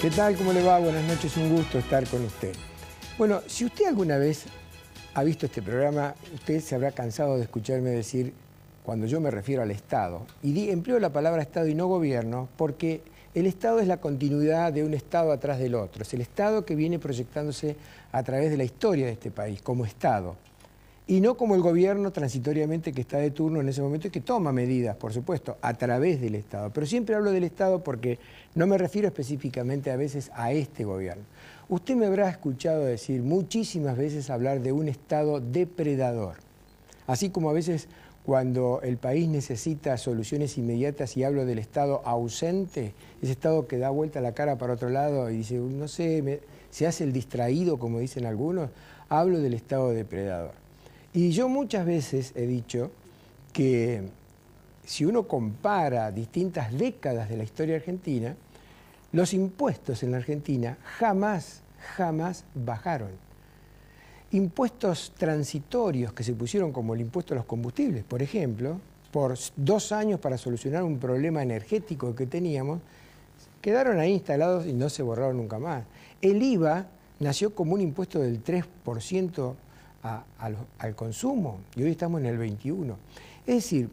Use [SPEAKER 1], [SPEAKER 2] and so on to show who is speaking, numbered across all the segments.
[SPEAKER 1] ¿Qué tal? ¿Cómo le va? Buenas noches, un gusto estar con usted. Bueno, si usted alguna vez ha visto este programa, usted se habrá cansado de escucharme decir, cuando yo me refiero al Estado, y empleo la palabra Estado y no gobierno, porque el Estado es la continuidad de un Estado atrás del otro. Es el Estado que viene proyectándose a través de la historia de este país, como Estado. Y no como el gobierno transitoriamente que está de turno en ese momento y que toma medidas, por supuesto, a través del Estado. Pero siempre hablo del Estado porque no me refiero específicamente a veces a este gobierno. Usted me habrá escuchado decir muchísimas veces hablar de un Estado depredador. Así como a veces cuando el país necesita soluciones inmediatas y hablo del Estado ausente, ese Estado que da vuelta la cara para otro lado y dice, no sé, se hace el distraído, como dicen algunos, hablo del Estado depredador. Y yo muchas veces he dicho que si uno compara distintas décadas de la historia argentina, los impuestos en la Argentina jamás bajaron. Impuestos transitorios que se pusieron como el impuesto a los combustibles, por ejemplo, por 2 años para solucionar un problema energético que teníamos, quedaron ahí instalados y no se borraron nunca más. El IVA nació como un impuesto del 3% al consumo y hoy estamos en el 21%. Es decir,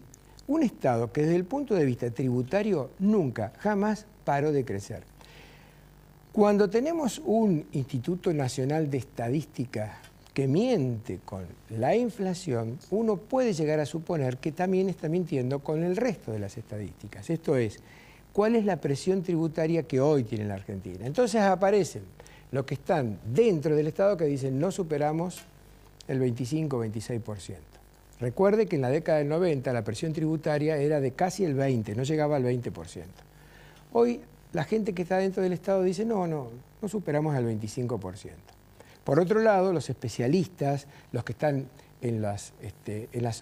[SPEAKER 1] un Estado que desde el punto de vista tributario nunca, jamás paró de crecer. Cuando tenemos un Instituto Nacional de Estadística que miente con la inflación, uno puede llegar a suponer que también está mintiendo con el resto de las estadísticas. Esto es, ¿cuál es la presión tributaria que hoy tiene la Argentina? Entonces aparecen los que están dentro del Estado que dicen no superamos el 25-26%. Recuerde que en la década del 90 la presión tributaria era de casi el 20%, no llegaba al 20%. Hoy la gente que está dentro del Estado dice no superamos al 25%. Por otro lado, los especialistas, los que están en las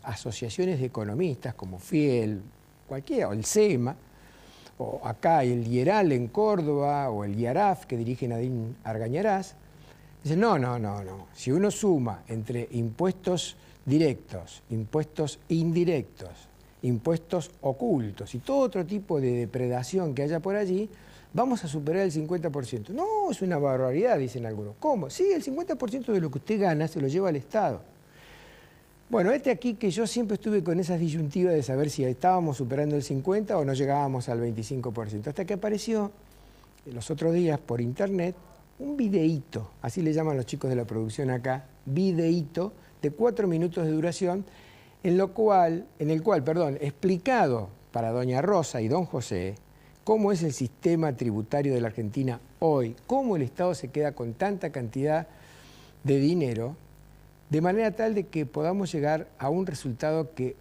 [SPEAKER 1] asociaciones de economistas como FIEL, cualquiera, o el SEMA, o acá el IERAL en Córdoba, o el IARAF que dirige Nadine Argañarás, dicen no. Si uno suma entre impuestos directos, impuestos indirectos, impuestos ocultos y todo otro tipo de depredación que haya por allí, vamos a superar el 50%. No, es una barbaridad, dicen algunos. ¿Cómo? Sí, el 50% de lo que usted gana se lo lleva al Estado. Bueno, aquí que yo siempre estuve con esas disyuntivas de saber si estábamos superando el 50% o no llegábamos al 25%. Hasta que apareció los otros días por internet un videíto, así le llaman los chicos de la producción acá, videíto de 4 minutos de duración, en el cual, explicado para doña Rosa y don José, cómo es el sistema tributario de la Argentina hoy, cómo el Estado se queda con tanta cantidad de dinero, de manera tal de que podamos llegar a un resultado que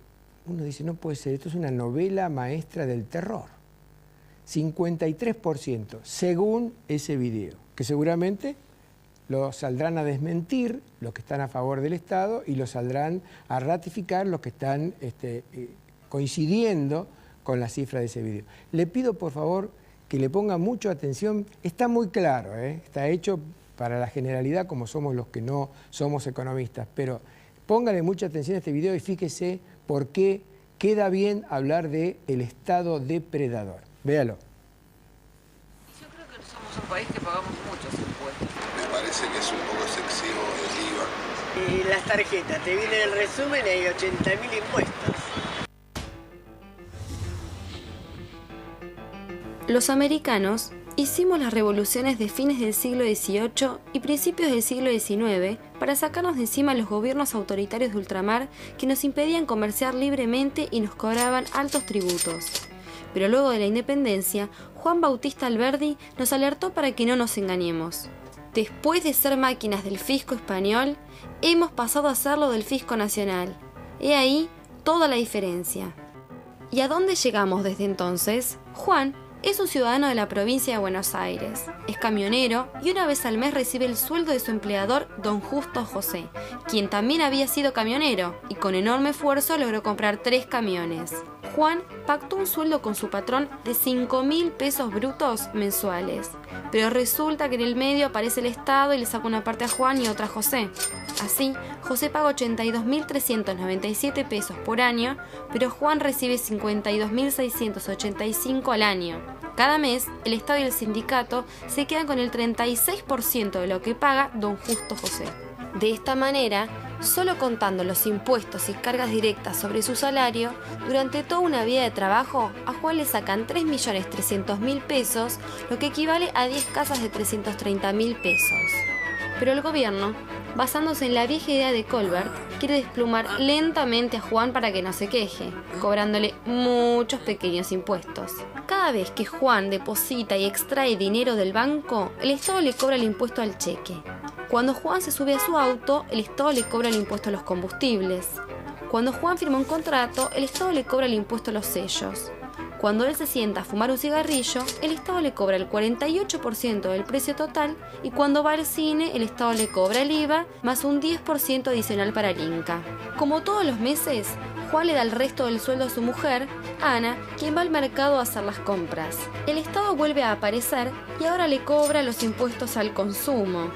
[SPEAKER 1] uno dice, no puede ser, esto es una novela maestra del terror. 53% según ese video, que seguramente lo saldrán a desmentir los que están a favor del Estado y lo saldrán a ratificar los que están coincidiendo con la cifra de ese video. Le pido por favor que le ponga mucha atención, está muy claro, está hecho para la generalidad como somos los que no somos economistas, pero póngale mucha atención a este video y fíjese por qué queda bien hablar de el Estado depredador. Véalo.
[SPEAKER 2] Yo creo que somos un país que pagamos muchos impuestos.
[SPEAKER 3] Me parece que es un poco excesivo el IVA.
[SPEAKER 4] Y las tarjetas, te viene el resumen y hay 80.000 impuestos.
[SPEAKER 5] Los americanos hicimos las revoluciones de fines del siglo XVIII y principios del siglo XIX para sacarnos de encima los gobiernos autoritarios de ultramar que nos impedían comerciar libremente y nos cobraban altos tributos. Pero luego de la independencia, Juan Bautista Alberdi nos alertó para que no nos engañemos. Después de ser máquinas del fisco español, hemos pasado a serlo del fisco nacional. He ahí toda la diferencia. ¿Y a dónde llegamos desde entonces? Juan es un ciudadano de la provincia de Buenos Aires, es camionero y una vez al mes recibe el sueldo de su empleador, don Justo José, quien también había sido camionero y con enorme esfuerzo logró comprar 3 camiones. Juan pactó un sueldo con su patrón de 5.000 pesos brutos mensuales, pero resulta que en el medio aparece el Estado y le saca una parte a Juan y otra a José. Así, José paga 82.397 pesos por año, pero Juan recibe 52.685 al año. Cada mes, el Estado y el sindicato se quedan con el 36% de lo que paga don Justo José. De esta manera, solo contando los impuestos y cargas directas sobre su salario, durante toda una vida de trabajo, a Juan le sacan 3.300.000 pesos, lo que equivale a 10 casas de 330.000 pesos. Pero el gobierno, basándose en la vieja idea de Colbert, quiere desplumar lentamente a Juan para que no se queje, cobrándole muchos pequeños impuestos. Cada vez que Juan deposita y extrae dinero del banco, el Estado le cobra el impuesto al cheque. Cuando Juan se sube a su auto, el Estado le cobra el impuesto a los combustibles. Cuando Juan firma un contrato, el Estado le cobra el impuesto a los sellos. Cuando él se sienta a fumar un cigarrillo, el Estado le cobra el 48% del precio total y cuando va al cine, el Estado le cobra el IVA más un 10% adicional para el Inca. Como todos los meses, Juan le da el resto del sueldo a su mujer, Ana, quien va al mercado a hacer las compras. El Estado vuelve a aparecer y ahora le cobra los impuestos al consumo.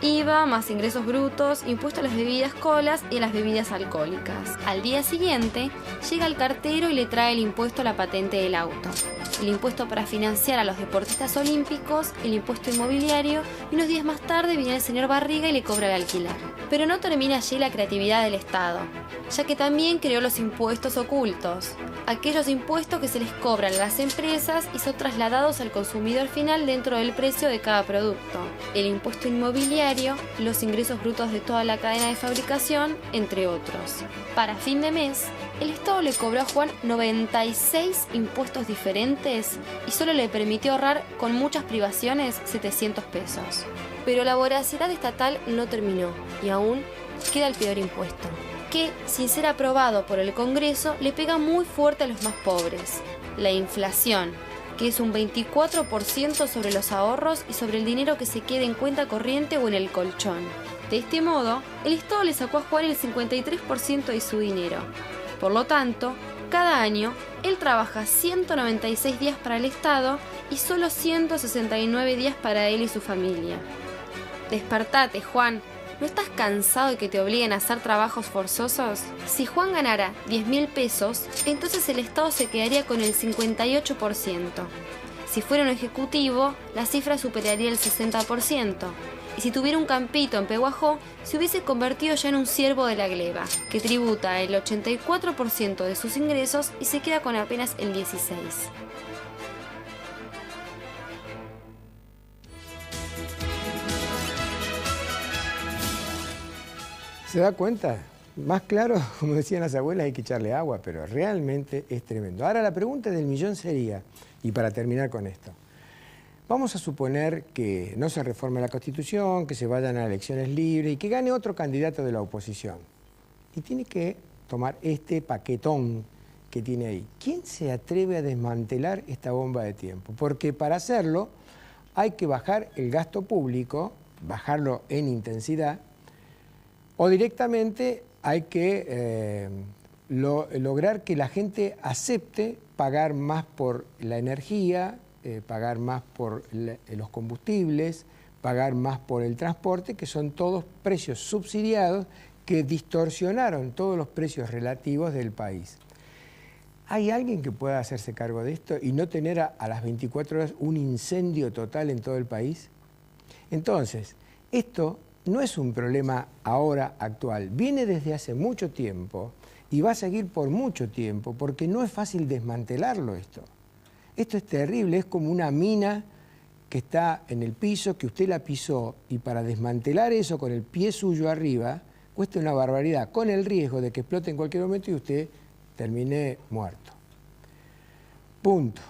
[SPEAKER 5] IVA más ingresos brutos, impuesto a las bebidas colas y a las bebidas alcohólicas. Al día siguiente, llega el cartero y le trae el impuesto a la patente del auto, el impuesto para financiar a los deportistas olímpicos, el impuesto inmobiliario y unos días más tarde viene el señor Barriga y le cobra el alquiler. Pero no termina allí la creatividad del Estado, ya que también creó los impuestos ocultos, aquellos impuestos que se les cobran a las empresas y son trasladados al consumidor final dentro del precio de cada producto. El impuesto inmobiliario, los ingresos brutos de toda la cadena de fabricación, entre otros. Para fin de mes, el Estado le cobró a Juan 96 impuestos diferentes y solo le permitió ahorrar con muchas privaciones 700 pesos. Pero la voracidad estatal no terminó y aún queda el peor impuesto, que, sin ser aprobado por el Congreso, le pega muy fuerte a los más pobres: la inflación, que es un 24% sobre los ahorros y sobre el dinero que se quede en cuenta corriente o en el colchón. De este modo, el Estado le sacó a Juan el 53% de su dinero. Por lo tanto, cada año, él trabaja 196 días para el Estado y solo 169 días para él y su familia. Despertate, Juan. ¿No estás cansado de que te obliguen a hacer trabajos forzosos? Si Juan ganara 10.000 pesos, entonces el Estado se quedaría con el 58%. Si fuera un ejecutivo, la cifra superaría el 60%. Y si tuviera un campito en Pehuajó, se hubiese convertido ya en un siervo de la gleba, que tributa el 84% de sus ingresos y se queda con apenas el 16%.
[SPEAKER 1] ¿Se da cuenta? Más claro, como decían las abuelas, hay que echarle agua, pero realmente es tremendo. Ahora la pregunta del millón sería, y para terminar con esto, vamos a suponer que no se reforme la Constitución, que se vayan a elecciones libres y que gane otro candidato de la oposición. Y tiene que tomar este paquetón que tiene ahí. ¿Quién se atreve a desmantelar esta bomba de tiempo? Porque para hacerlo hay que bajar el gasto público, bajarlo en intensidad, o directamente hay que lograr que la gente acepte pagar más por la energía, pagar más por los combustibles, pagar más por el transporte, que son todos precios subsidiados que distorsionaron todos los precios relativos del país. ¿Hay alguien que pueda hacerse cargo de esto y no tener a las 24 horas un incendio total en todo el país? Entonces, esto no es un problema ahora actual, viene desde hace mucho tiempo y va a seguir por mucho tiempo porque no es fácil desmantelarlo esto. Esto es terrible, es como una mina que está en el piso, que usted la pisó y para desmantelar eso con el pie suyo arriba cuesta una barbaridad, con el riesgo de que explote en cualquier momento y usted termine muerto. Punto.